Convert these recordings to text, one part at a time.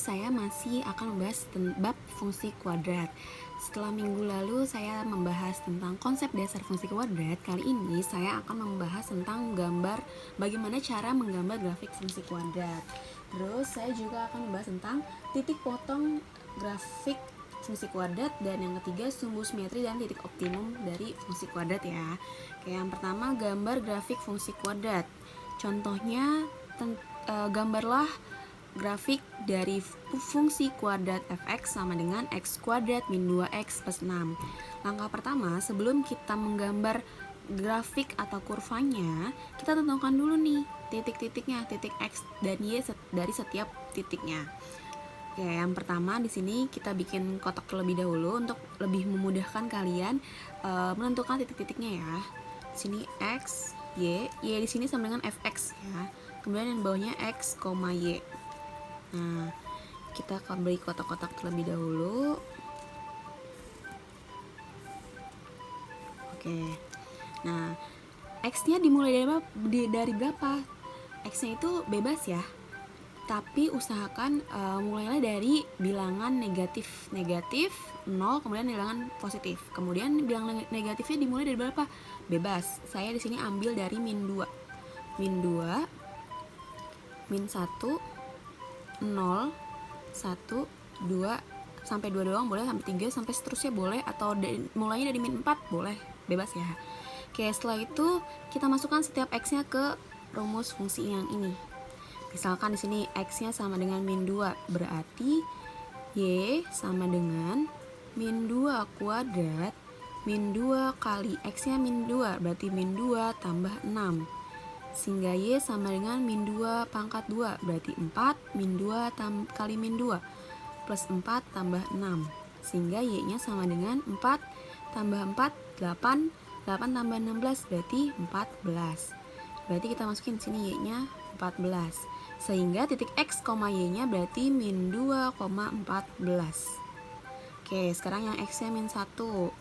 saya masih akan membahas bab fungsi kuadrat. Setelah minggu lalu saya membahas tentang konsep dasar fungsi kuadrat, kali ini saya akan membahas tentang bagaimana cara menggambar grafik fungsi kuadrat. Terus saya juga akan membahas tentang titik potong grafik fungsi kuadrat, dan yang ketiga sumbu simetri dan titik optimum dari fungsi kuadrat ya. Oke, yang pertama gambar grafik fungsi kuadrat. Contohnya gambarlah grafik dari fungsi kuadrat fx sama dengan x kuadrat min 2x plus 6. Langkah pertama, sebelum kita menggambar grafik atau kurvanya, kita tentukan dulu nih titik-titiknya, titik x dan y dari setiap titiknya. Oke, yang pertama di sini kita bikin kotak terlebih dahulu untuk lebih memudahkan kalian menentukan titik-titiknya ya. Di sini x, y di sini sama dengan fx ya. Kemudian yang bawahnya x, y. Nah, kita akan beri kotak-kotak terlebih dahulu. Oke. Nah, x-nya dimulai dari berapa? X-nya itu bebas ya. Tapi usahakan mulailah dari bilangan negatif 0, kemudian bilangan positif. Kemudian bilangan negatifnya dimulai dari berapa? Bebas. Saya di sini ambil dari min 2. Min 2, min 1, 0, 1, 2, sampai 2 doang boleh, sampai 3, sampai seterusnya boleh, atau mulainya dari min 4 boleh, bebas ya. Oke, setelah itu kita masukkan setiap x-nya ke rumus fungsi yang ini. Misalkan di sini x-nya sama dengan min 2, berarti y sama dengan min 2 kuadrat min 2 kali x-nya min 2, berarti min 2 tambah 6. Sehingga y sama dengan min 2 pangkat 2, berarti 4 min 2 kali min 2 plus 4 tambah 6. Sehingga y-nya sama dengan 4 tambah 4, 8 tambah 16, berarti 14. Berarti kita masukin sini y-nya 14. Sehingga titik x, y-nya berarti min 2,14. Oke, sekarang yang x-nya min 1.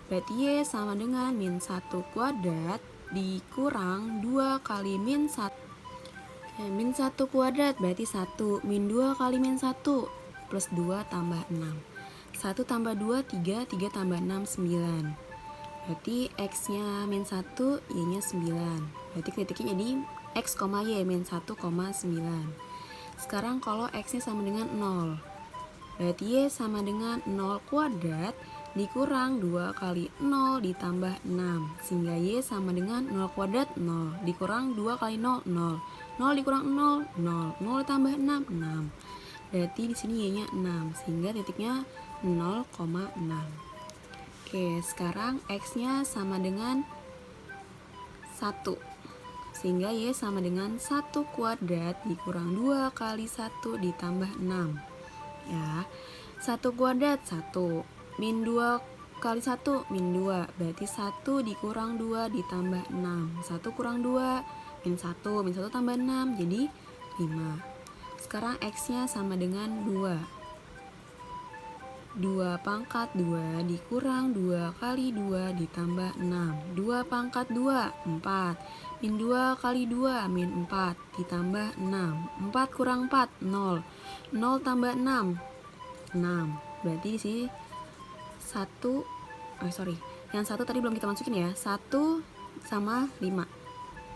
Berarti y sama dengan min 1 kuadrat dikurang 2 kali min 1. Min 1 kuadrat berarti 1, min 2 kali min 1 plus 2 tambah 6. 1 tambah 2, 3 tambah 6, 9. Berarti x-nya min 1, y-nya 9. Berarti titiknya jadi x, y min 1,9. Sekarang kalau x-nya sama dengan 0, berarti y sama dengan 0 kuadrat dikurang 2 kali 0 ditambah 6, sehingga y sama dengan 0 kuadrat 0 dikurang 2 kali 0, 0. 0 dikurang 0, 0. 0 ditambah 6, 6. Berarti di sini y-nya 6, sehingga titiknya 0,6. Oke, sekarang x-nya sama dengan 1. Sehingga y sama dengan 1 kuadrat dikurang 2 kali 1 ditambah 6. Ya. 1 kuadrat 1. Min 2 kali 1, min 2. Berarti 1 dikurang 2 ditambah 6. 1 kurang 2, min 1. Min 1 tambah 6, jadi 5. Sekarang x-nya sama dengan 2. 2 pangkat 2 dikurang 2 kali 2 ditambah 6. 2 pangkat 2, 4. Min 2 kali 2, min 4 ditambah 6. 4 kurang 4, 0. 0 tambah 6, 6. Berarti di sini yang 1 tadi belum kita masukin ya. 1 sama 5.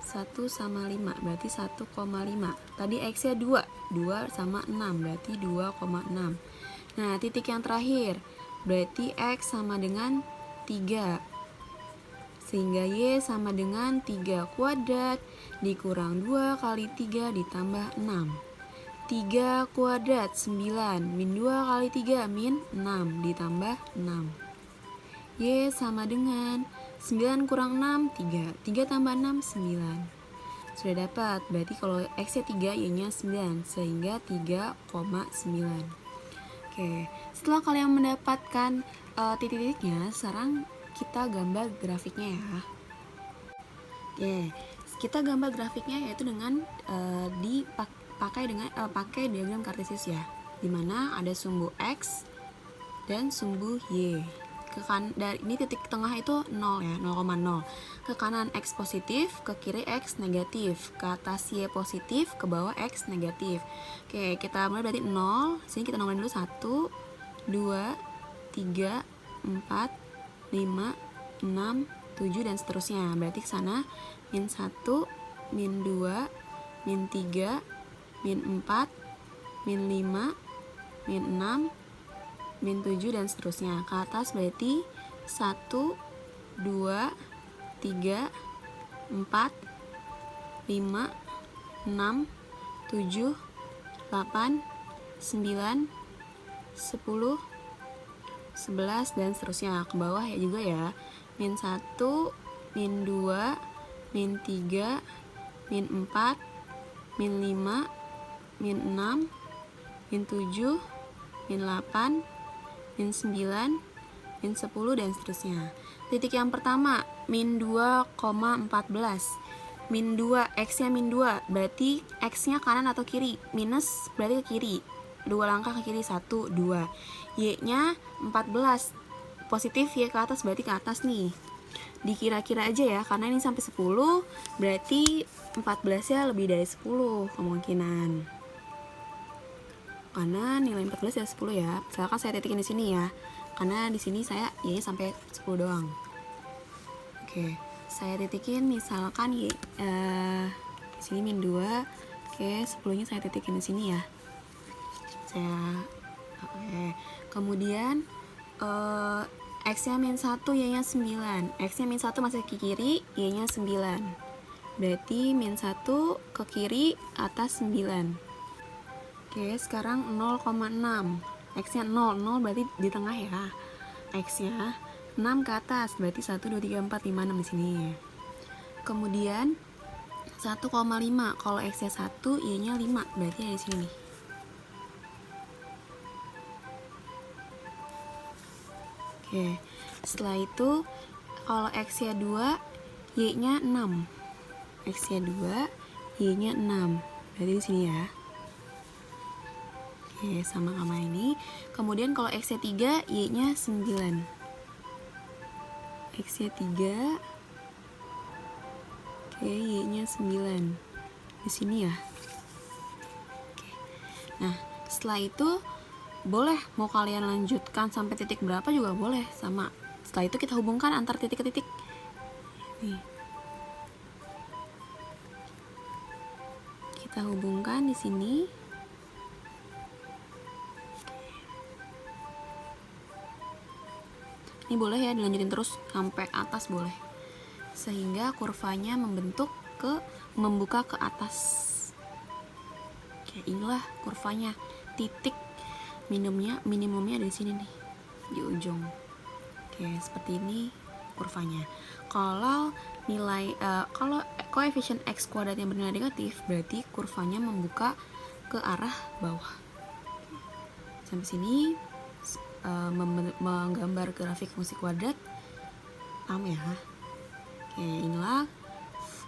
1 sama 5 berarti 1,5. Tadi x-nya 2. 2 sama 6 berarti 2,6. Nah, titik yang terakhir berarti x sama dengan 3. Sehingga y sama dengan 3 kuadrat dikurang 2 kali 3 ditambah 6. 3 kuadrat 9, min 2 kali 3, min 6 ditambah 6. Y sama dengan 9 kurang 6, 3. 3 tambah 6, 9. Sudah dapat, berarti kalau x-nya 3, y-nya 9, sehingga 3,9. Oke, setelah kalian mendapatkan titik-titiknya, sekarang kita gambar grafiknya ya. Kita gambar grafiknya yaitu dengan pakai diagram kartesius ya, dimana ada sumbu x dan sumbu y. dari ini titik tengah itu 0 ya, 0,0. Ke kanan X positif, ke kiri X negatif, ke atas Y positif, ke bawah X negatif. Oke, kita mulai berarti 0. Sini kita nomborin dulu 1, 2, 3, 4, 5, 6, 7 dan seterusnya. Berarti ke sana min 1, min 2, min 3, min 4, min 5, min 6, min 7 dan seterusnya. Ke atas berarti 1, 2, 3, 4, 5, 6, 7, 8, 9, 10, 11 dan seterusnya. Ke bawah ya juga ya. Min 1, min 2, min 3, min 4, min 5, min 6, min 7, min 8, min 9, min 10 dan seterusnya. Titik yang pertama min 2,14. Min 2, X-nya min 2, berarti X-nya kanan atau kiri? Minus berarti ke kiri, 2 langkah ke kiri, 1, 2. Y-nya 14, positif Y ke atas, berarti ke atas nih. Dikira-kira aja ya, karena ini sampai 10, berarti 14 nya lebih dari 10 kemungkinan. Karena nilai 14 ya 10 ya. Misalkan saya titikin di sini ya. Karena di sini saya Y sampai 10 doang. Oke, saya titikin misalkan Y di sini min 2. Oke, 10-nya saya titikin di sini ya. Kemudian X-nya min 1, Y-nya 9. X-nya min 1 masih ke kiri, Y-nya 9. Berarti min 1 ke kiri, atas 9. Oke, sekarang 0,6. X-nya 0, 0 berarti di tengah ya. X-nya 6 ke atas, berarti 1, 2, 3, 4, 5, 6 di sini. Kemudian 1,5. Kalau X-nya 1, Y-nya 5, berarti ada di sini nih. Oke, setelah itu kalau X-nya 2, Y-nya 6. X-nya 2, Y-nya 6. Berarti di sini ya. Oke, sama ini. Kemudian kalau X-nya 3, Y-nya 9. X-nya 3. Oke, Y-nya 9. Di sini ya. Oke. Nah, setelah itu boleh mau kalian lanjutkan sampai titik berapa juga boleh, sama. Setelah itu kita hubungkan antar titik ke titik. Nih. Kita hubungkan di sini. Ini boleh ya dilanjutin terus sampai atas boleh. Sehingga kurvanya membuka ke atas. Oke, inilah kurvanya. Titik minimumnya ada di sini nih, di ujung. Oke, seperti ini kurvanya. Kalau kalau koefisien X kuadratnya bernilai negatif, berarti kurvanya membuka ke arah bawah. Sampai sini menggambar grafik fungsi kuadrat paham ya. Oke, inilah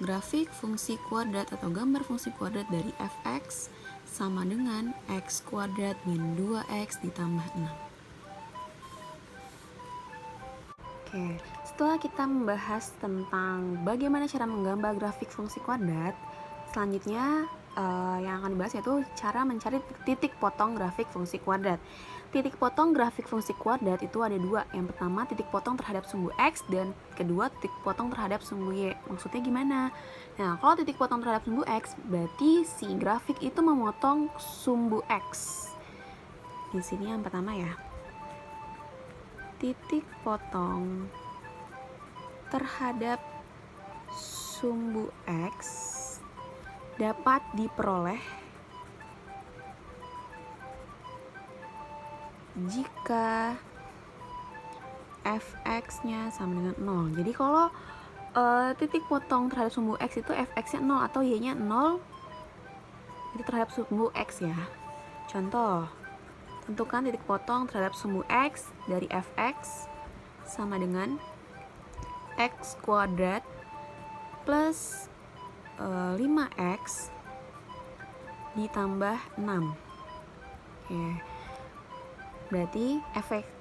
grafik fungsi kuadrat atau gambar fungsi kuadrat dari fx sama dengan x kuadrat min 2x ditambah 6. Oke, setelah kita membahas tentang bagaimana cara menggambar grafik fungsi kuadrat, selanjutnya yang akan dibahas yaitu cara mencari titik potong grafik fungsi kuadrat. Titik potong grafik fungsi kuadrat itu ada dua. Yang pertama titik potong terhadap sumbu X, dan kedua titik potong terhadap sumbu Y. Maksudnya gimana? Nah, kalau titik potong terhadap sumbu X, berarti si grafik itu memotong sumbu X. Di sini yang pertama ya. Titik potong terhadap sumbu X dapat diperoleh jika fx-nya sama dengan 0. Jadi kalau titik potong terhadap sumbu X itu fx-nya 0 atau y-nya 0, itu terhadap sumbu X ya. Contoh, tentukan titik potong terhadap sumbu X dari fx sama dengan X kuadrat plus 5x ditambah 6. Oke. Berarti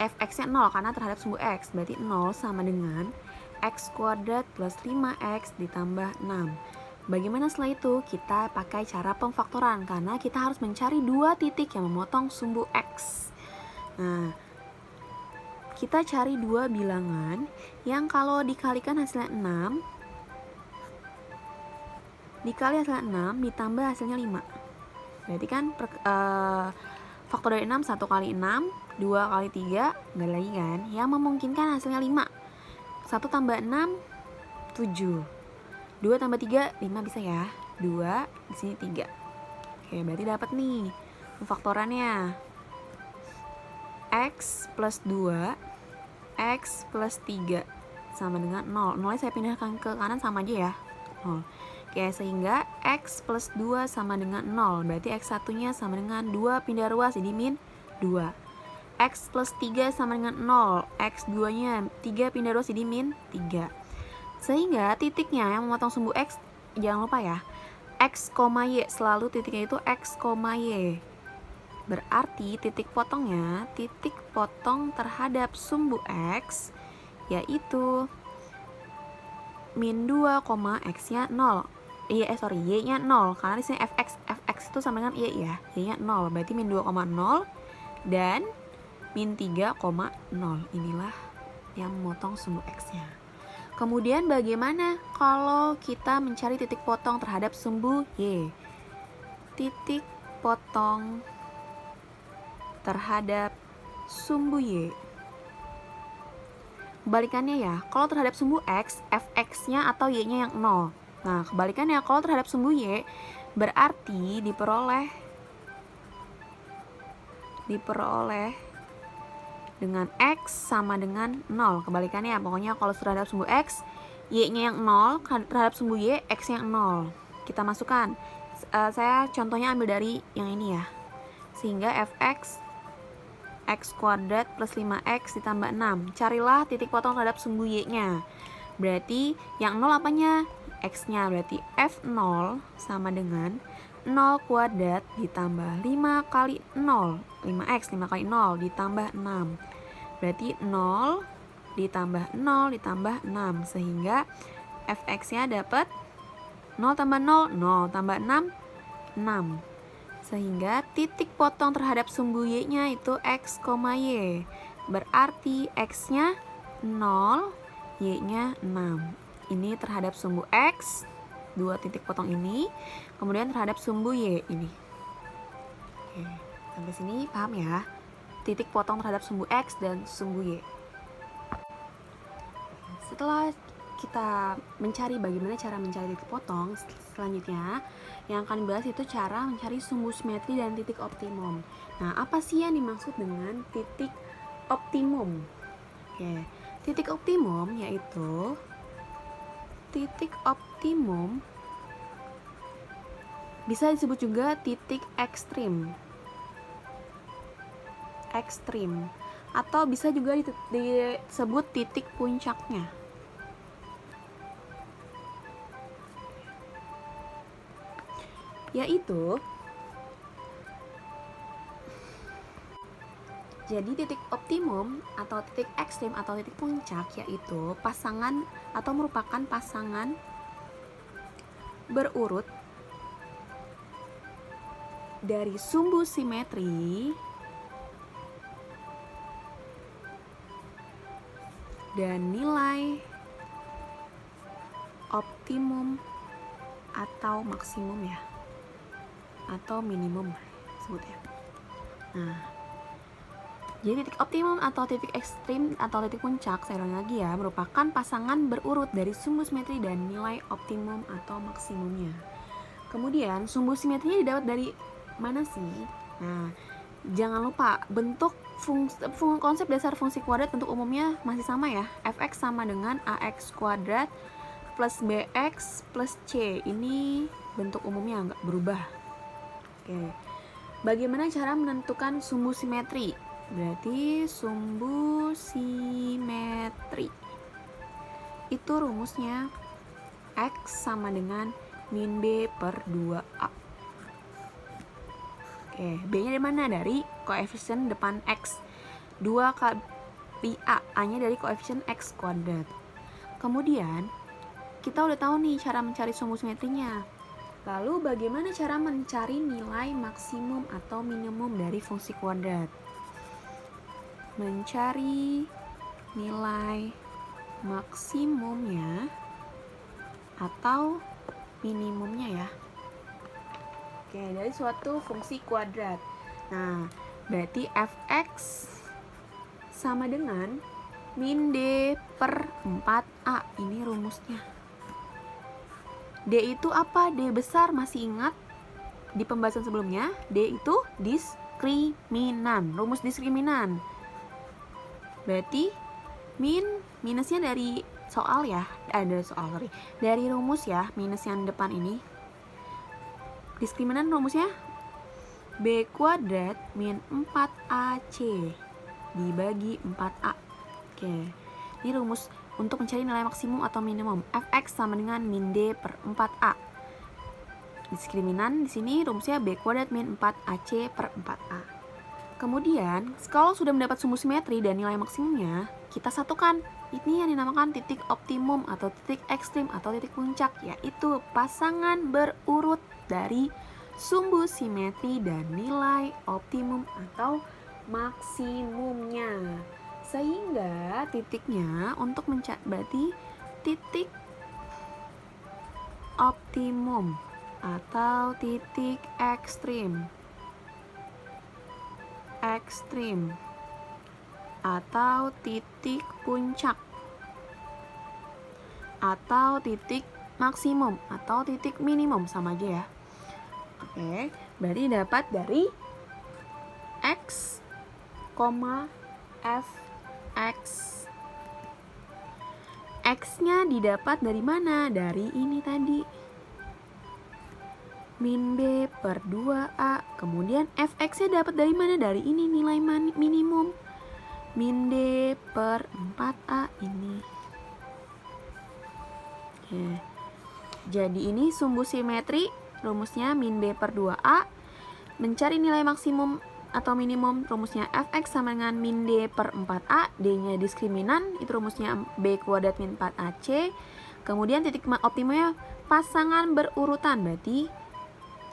fx-nya 0 karena terhadap sumbu x. Berarti 0 sama dengan x kuadrat plus 5x ditambah 6. Bagaimana setelah itu? Kita pakai cara pemfaktoran karena kita harus mencari dua titik yang memotong sumbu x. Nah, kita cari dua bilangan yang kalau dikalikan hasilnya 6 dikali hasilnya 6 ditambah hasilnya 5. Berarti kan faktor dari 6 1 kali 6, 2 kali 3, nggak ada lagi kan? Yang memungkinkan hasilnya 5. 1 tambah 6 7. 2 tambah 3 5 bisa ya. 2 di sini 3. Oke, berarti dapat nih pemfaktorannya. X plus 2 X plus 3 sama dengan 0. 0 saya pindahkan ke kanan sama aja ya, 0. Oke, sehingga X plus 2 sama dengan 0. Berarti X1 nya sama dengan 2 pindah ruas jadi min 2. X plus 3 sama dengan 0. X2 nya 3 pindah ruas jadi min 3. Sehingga titiknya yang memotong sumbu X, jangan lupa ya, X, Y, selalu titiknya itu X, Y. Berarti titik potongnya, titik potong terhadap sumbu X, yaitu min 2, X-nya 0. Y-nya 0, karena di sini fx itu sama dengan Y ya, Y-nya 0, berarti min 2,0 dan min 3,0. Inilah yang memotong sumbu X-nya. Kemudian bagaimana kalau kita mencari titik potong terhadap sumbu Y? Titik potong terhadap sumbu Y. Kebalikannya ya, kalau terhadap sumbu X, fx-nya atau Y-nya yang 0. Nah, kebalikannya kalau terhadap sumbu Y, berarti diperoleh dengan X sama dengan 0. Kebalikannya, pokoknya kalau terhadap sumbu X, Y-nya yang 0, terhadap sumbu Y, X-nya yang 0. Kita masukkan. Saya contohnya ambil dari yang ini ya. Sehingga fx x kuadrat plus 5x ditambah 6. Carilah titik potong terhadap sumbu Y-nya. Berarti yang 0 apanya? X-nya. Berarti F0 sama dengan 0 kuadrat ditambah 5 kali 0. 5x, 5 kali 0 ditambah 6. Berarti 0 ditambah 0 ditambah 6. Sehingga fx-nya dapat 0 tambah 0, 0 tambah 6, 6. Sehingga titik potong terhadap sumbu Y-nya itu X, Y. Berarti X-nya 0, Y-nya 6. Ini terhadap sumbu X, dua titik potong ini. Kemudian terhadap sumbu Y ini. Oke, sampai sini paham ya? Titik potong terhadap sumbu X dan sumbu Y. Setelah kita mencari bagaimana cara mencari titik potong, selanjutnya yang akan dibahas itu cara mencari sumbu simetri dan titik optimum. Nah, apa sih yang dimaksud dengan titik optimum? Oke, titik optimum yaitu titik optimum bisa disebut juga titik ekstrim, atau bisa juga disebut titik puncaknya. Yaitu jadi titik optimum atau titik ekstrim atau titik puncak yaitu pasangan atau merupakan pasangan berurut dari sumbu simetri dan nilai optimum atau maksimum ya, atau minimum sebutnya. Nah, jadi titik optimum atau titik ekstrim atau titik puncak, saya ulangi lagi ya, merupakan pasangan berurut dari sumbu simetri dan nilai optimum atau maksimumnya. Kemudian sumbu simetrinya didapat dari mana sih? Nah, jangan lupa bentuk konsep dasar fungsi kuadrat bentuk umumnya masih sama ya. Fx sama dengan ax kuadrat plus bx plus c. Ini bentuk umumnya nggak berubah. Oke. Bagaimana cara menentukan sumbu simetri? Berarti sumbu simetri itu rumusnya X sama dengan min B per 2A. Oke, B nya dari mana? Dari koefisien depan X. 2 kali A nya dari koefisien X kuadrat. Kemudian kita udah tahu nih cara mencari sumbu simetrinya. Lalu bagaimana cara mencari nilai maksimum atau minimum dari fungsi kuadrat? Mencari nilai maksimumnya atau minimumnya ya. Oke, dari suatu fungsi kuadrat. Nah, berarti fx sama dengan min d per 4a. Ini rumusnya. D itu apa? D besar, masih ingat di pembahasan sebelumnya? D itu diskriminan. Rumus diskriminan. Berarti minusnya dari soal ya. Dari rumus ya, minus yang depan ini. Diskriminan rumusnya B kuadrat min 4AC dibagi 4A. Oke. Ini rumus untuk mencari nilai maksimum atau minimum. Fx sama dengan min D per 4A. Diskriminan di sini rumusnya B kuadrat min 4AC per 4A. Kemudian, kalau sudah mendapat sumbu simetri dan nilai maksimumnya, kita satukan. Ini yang dinamakan titik optimum atau titik ekstrim atau titik puncak, yaitu pasangan berurut dari sumbu simetri dan nilai optimum atau maksimumnya. Sehingga titiknya untuk berarti titik optimum atau titik ekstrim atau titik puncak atau titik maksimum atau titik minimum, sama aja ya. Oke, berarti dapat dari X, Fx. X-nya didapat dari mana? Dari ini tadi. Min B per 2A. Kemudian Fx-nya dapat dari mana? Dari ini nilai minimum. Min D per 4A ini. Oke. Jadi ini sumbu simetri. Rumusnya min B per 2A. Mencari nilai maksimum atau minimum, rumusnya Fx sama dengan min D per 4A. D-nya diskriminan, itu rumusnya B kuadrat min 4AC. Kemudian titik optimumnya pasangan berurutan, berarti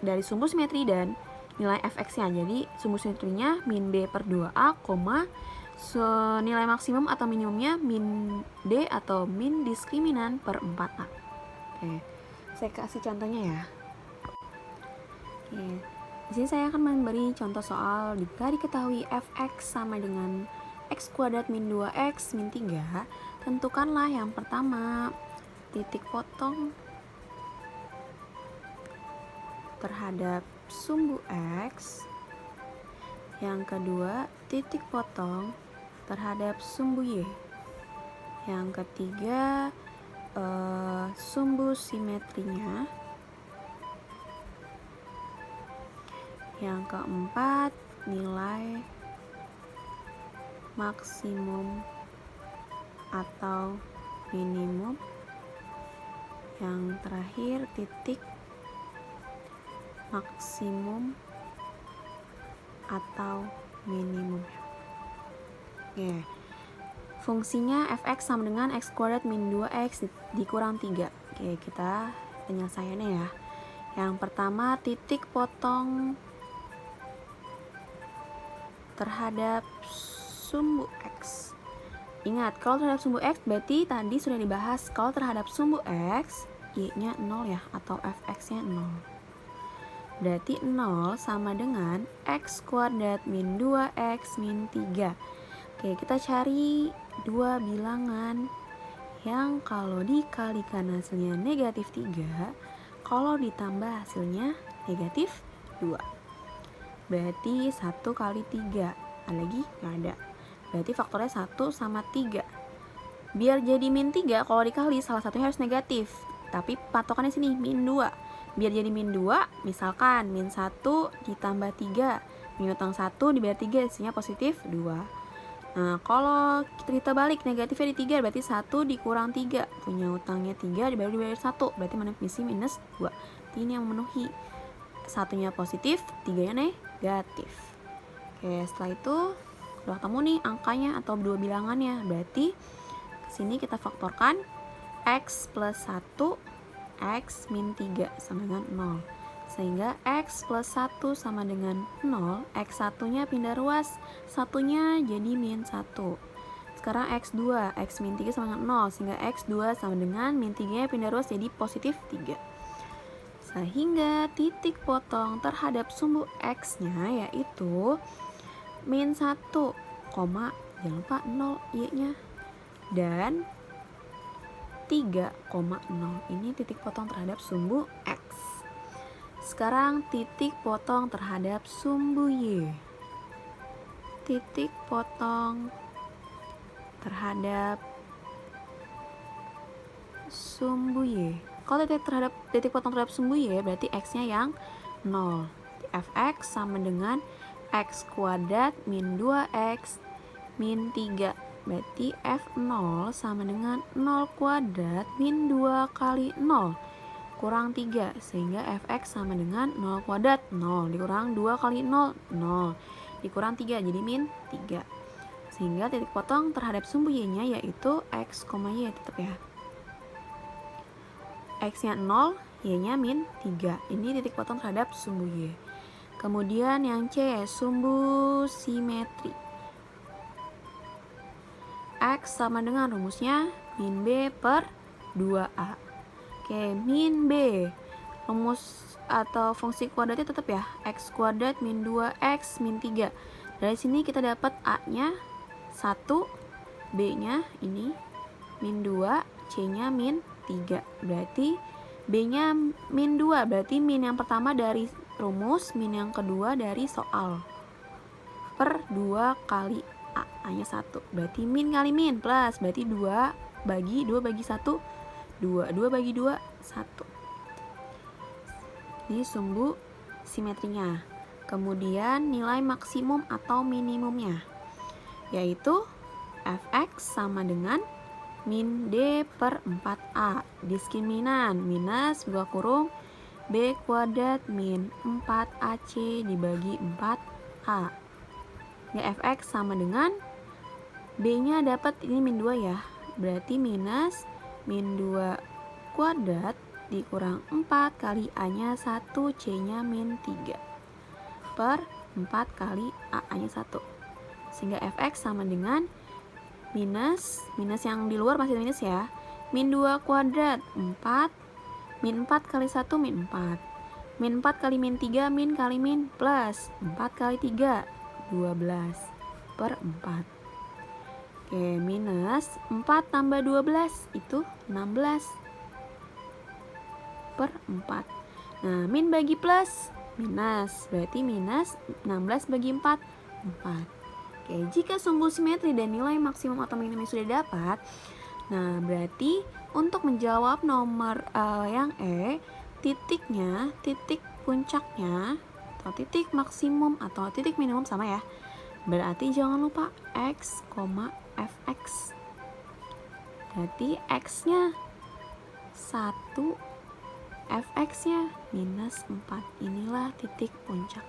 dari sumbu simetri dan nilai Fx-nya. Jadi sumbu simetrinya min B per 2A, nilai maksimum atau minimumnya min D atau min diskriminan per 4A. Oke, saya kasih contohnya ya. Oke, di sini saya akan memberi contoh soal. Jika diketahui Fx sama dengan X kuadrat min 2X min 3, tentukanlah yang pertama titik potong terhadap sumbu X, yang kedua titik potong terhadap sumbu Y, yang ketiga sumbu simetrinya, yang keempat nilai maksimum atau minimum, yang terakhir titik maksimum atau minimum. Oke. Fungsinya Fx sama dengan X kuadrat min 2X dikurang 3. Oke, kita penyelesaiannya ya. Yang pertama titik potong terhadap sumbu X. Ingat, kalau terhadap sumbu X berarti tadi sudah dibahas, kalau terhadap sumbu X Y-nya 0 ya, atau Fx-nya 0. Berarti 0 sama dengan X kuadrat min 2X min 3. Oke, kita cari dua bilangan yang kalau dikalikan hasilnya negatif 3, kalau ditambah hasilnya negatif 2. Berarti 1 kali 3. Ada lagi? Nggak ada. Berarti faktornya 1 sama 3. Biar jadi min 3, kalau dikali salah satunya harus negatif. Tapi patokannya sini min 2. Biar jadi min 2, misalkan min 1 ditambah 3, min utang 1 dibayar 3, hasilnya positif 2. Nah, kalau kita balik negatifnya di 3, berarti 1 dikurang 3, punya utangnya 3 dibayar 1, berarti misi minus 2. Ini yang memenuhi. Satunya positif, 3-nya negatif. Oke, setelah itu Udah ketemu nih angkanya atau dua bilangannya. Berarti kesini kita faktorkan X plus 1, X min 3 sama dengan 0. Sehingga X plus 1 sama dengan 0, X1 nya pindah ruas, satunya jadi min 1. Sekarang X2, X min 3 sama dengan 0, sehingga X2 sama dengan min 3 nya pindah ruas jadi positif 3. Sehingga titik potong terhadap sumbu X nya yaitu min 1, jangan lupa 0 Y nya, dan 3,0. Ini titik potong terhadap sumbu X. Sekarang titik potong terhadap sumbu Y. Titik potong terhadap sumbu Y. Kalau titik potong terhadap sumbu Y berarti X-nya yang 0. Fx sama dengan X kuadrat min 2X min 3. Berarti F0 sama dengan 0 kuadrat min 2 kali 0 kurang 3. Sehingga Fx sama dengan 0 kuadrat 0 dikurang 2 kali 0, 0 dikurang 3 jadi min 3. Sehingga titik potong terhadap sumbu Y nya yaitu X, Y tetap ya. X nya 0, Y nya min 3. Ini titik potong terhadap sumbu Y. Kemudian yang C, sumbu simetri. X sama dengan rumusnya min B per 2A. Oke, min B. Rumus atau fungsi kuadratnya tetap ya, X kuadrat min 2X min 3. Dari sini kita dapat A-nya 1, B-nya ini min 2, C-nya min 3. Berarti B-nya min 2, berarti min yang pertama dari rumus, min yang kedua dari soal. Per 2 kali A-nya 1. Berarti min kali min plus, berarti 2 bagi 1, 2. 2 bagi 2, 1. Ini sumbu simetrinya. Kemudian nilai maksimum atau minimumnya yaitu Fx sama dengan min D per 4A. Diskriminan minus buka kurung B kuadrat min 4AC dibagi 4A. Fx sama dengan B nya dapat ini min 2 ya, berarti minus min 2 kuadrat dikurang 4 kali A nya 1, C nya min 3 per 4 kali A nya 1. Sehingga Fx sama dengan minus yang di luar masih minus ya, min 2 kuadrat 4, min 4 kali 1 min 4, min 4 kali min 3 min kali min plus 4 kali 3 12 per 4. Oke, minus 4 tambah 12 itu 16 per 4. Nah, min bagi plus minus, berarti minus 16 bagi 4, 4. Oke, jika sumbu simetri dan nilai maksimum atau minimum sudah dapat, nah berarti untuk menjawab nomor yang E, titiknya, titik puncaknya atau titik maksimum atau titik minimum sama ya. Berarti jangan lupa X, Fx. Berarti X-nya 1, Fx-nya minus 4. Inilah titik puncak.